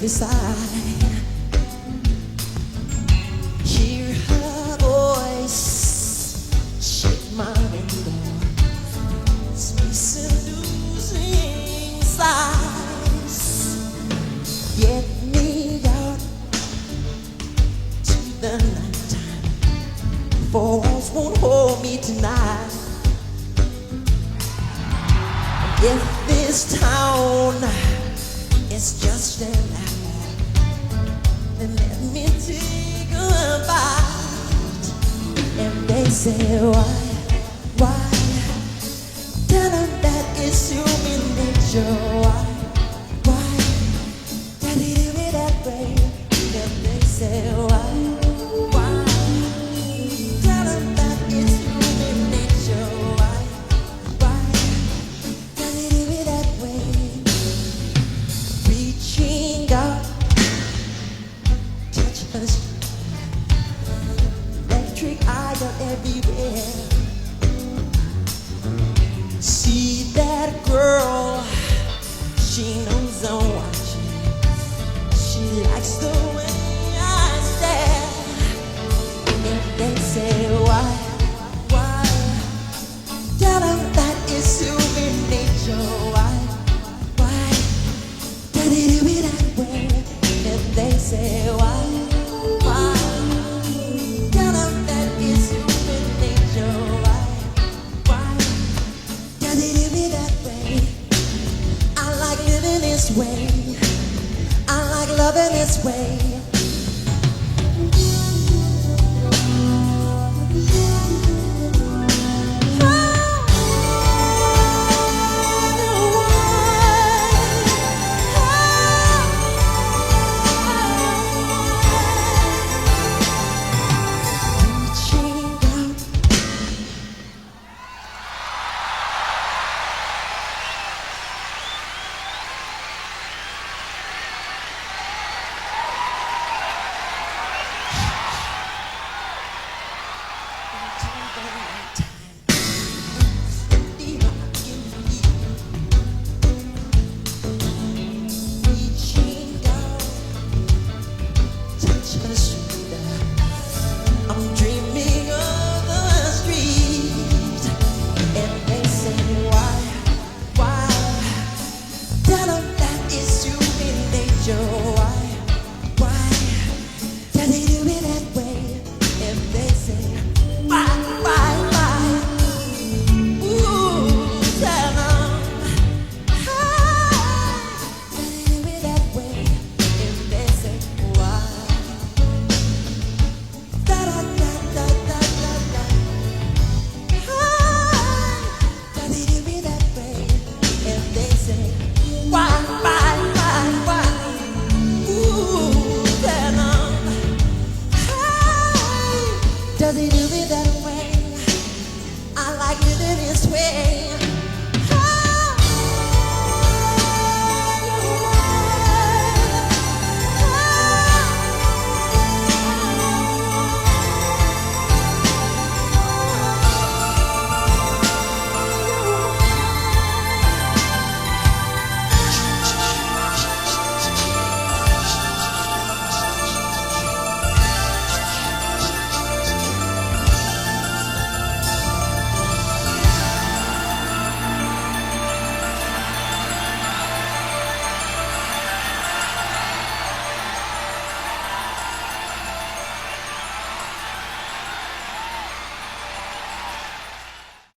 every side. Hear her voice shake my window, space losing size. Get me out to the nighttime, for walls won't hold me tonight. If this town is just an apple, then let me take a bite. And they say, why? Tell them that it's human nature. Why? Tell it to me that way. And they say, why? Tell them that it's human nature. Why? Tell it to me that way. Reaching out, touch us. Electric eye got everywhere. See that girl, she knows I'm watching. She likes the way I stare. And they say, why? Tell them that it's human nature. Why? Tell it to me that way. And they say, why? Tell them that it's human nature. Why? Tell it to me that way. I like living this way. I like loving this way. I'm dreaming of the street, and they say, why? Tell them that it's human nature. Why? Tell it to me that way. And they say, why? Ooh, tell them, tell it to me that way. And they say, why? Does he do it that way? I like living this way.